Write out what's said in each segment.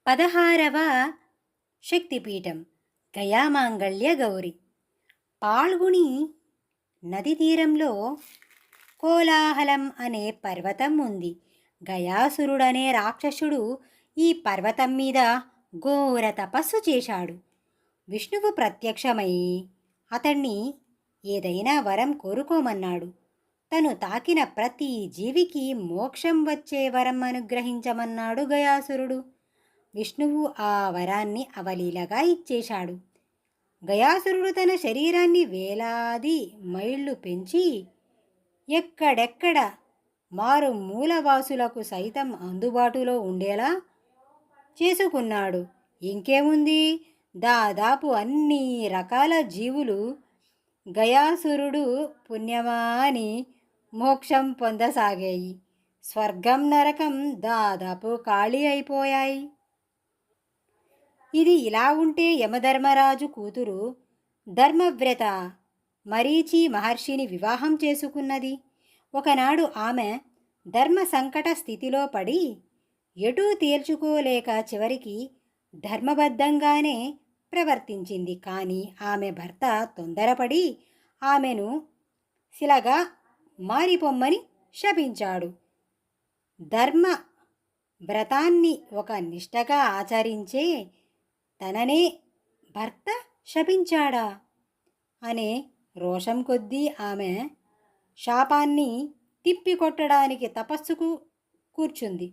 16వ శక్తిపీఠం గయామాంగళ్య గౌరి. పాల్గుని నది తీరంలో కోలాహలం అనే పర్వతం ఉంది. గయాసురుడనే రాక్షసుడు ఈ పర్వతం మీద ఘోర తపస్సు చేశాడు. విష్ణువు ప్రత్యక్షమై అతన్ని ఏదైనా వరం కోరుకోమన్నాడు. తను తాకిన ప్రతి జీవికి మోక్షం వచ్చే వరం అనుగ్రహించమన్నాడు గయాసురుడు. విష్ణువు ఆ వరాన్ని అవలీలగా ఇచ్చేశాడు. గయాసురుడు తన శరీరాన్ని వేలాది మైళ్ళు పెంచి ఎక్కడెక్కడ మారు మూలవాసులకు సైతం అందుబాటులో ఉండేలా చేసుకున్నాడు. ఇంకేముంది, దాదాపు అన్ని రకాల జీవులు గయాసురుడు పుణ్యమా అని మోక్షం పొందసాగాయి. స్వర్గం నరకం దాదాపు ఖాళీ అయిపోయాయి. ఇది ఇలా ఉంటే యమధర్మరాజు కూతురు ధర్మవ్రత మరీచి మహర్షిని వివాహం చేసుకున్నది. ఒకనాడు ఆమె ధర్మ సంకట స్థితిలో పడి ఎటూ తేల్చుకోలేక చివరికి ధర్మబద్ధంగానే ప్రవర్తించింది. కానీ ఆమె భర్త తొందరపడి ఆమెను శిలగా మారిపోమ్మని శపించాడు. ధర్మ వ్రతాన్ని ఒక నిష్టగా ఆచరించే తననే భర్త శపించాడా అనే రోషం కొద్దీ ఆమె శాపాన్ని తిప్పికొట్టడానికి తపస్సుకు కూర్చుంది.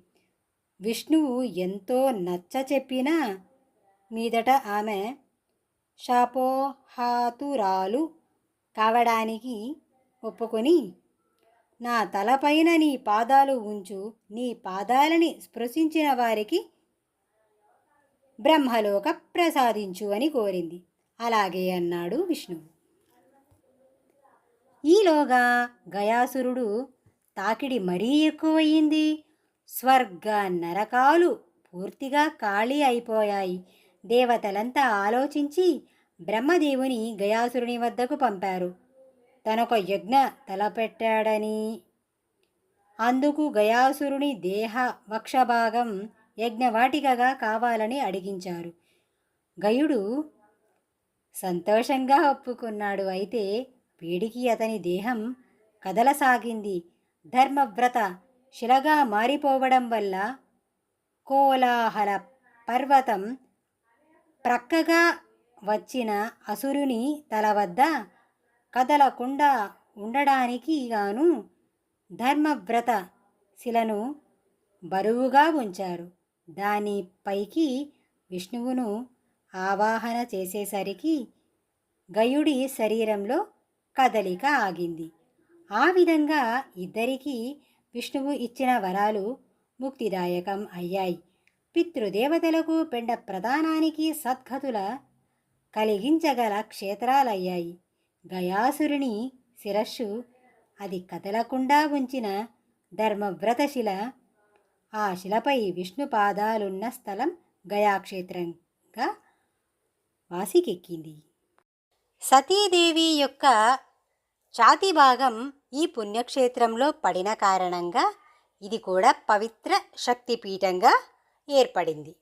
విష్ణువు ఎంతో నచ్చ చెప్పినా మీదట ఆమె శాపోహాతురాలు కావడానికి ఒప్పుకొని, నా తలపైన నీ పాదాలు ఉంచు, నీ పాదాలని స్పృశించిన వారికి బ్రహ్మలోక ప్రసాదించు అని కోరింది. అలాగే అన్నాడు విష్ణువు. ఈలోగా గయాసురుడు తాకిడి మరీ ఎక్కువయింది. స్వర్గ నరకాలు పూర్తిగా ఖాళీ అయిపోయాయి. దేవతలంతా ఆలోచించి బ్రహ్మదేవుని గయాసురుని వద్దకు పంపారు. తనొక యజ్ఞ తలపెట్టాడని, అందుకు గయాసురుని దేహ వక్షభాగం యజ్ఞవాటికగా కావాలని అడిగించారు. గయుడు సంతోషంగా ఒప్పుకున్నాడు. అయితే వేడికి అతని దేహం కదలసాగింది. ధర్మవ్రత శిలగా మారిపోవడం వల్ల కోలాహల పర్వతం ప్రక్కగా వచ్చిన అసురుని తల వద్ద కదలకుండా ఉండడానికి గాను ధర్మవ్రత శిలను బరువుగా ఉంచారు. దానిపైకి విష్ణువును ఆవాహన చేసేసరికి గయుడి శరీరంలో కదలిక ఆగింది. ఆ విధంగా ఇద్దరికీ విష్ణువు ఇచ్చిన వరాలు ముక్తిదాయకం అయ్యాయి. పితృదేవతలకు పిండ ప్రదానానికి సద్గతుల కలిగించగల క్షేత్రాలయ్యాయి. గయాసురుని శిరస్సు అది కదలకుండా ఉంచిన ధర్మవ్రతశిల, ఆ శిలపై విష్ణు పాదాలున్న స్థలం గయాక్షేత్రంగా వాసికెక్కింది. సతీదేవి యొక్క ఛాతీ భాగం ఈ పుణ్యక్షేత్రంలో పడిన కారణంగా ఇది కూడా పవిత్ర శక్తిపీఠంగా ఏర్పడింది.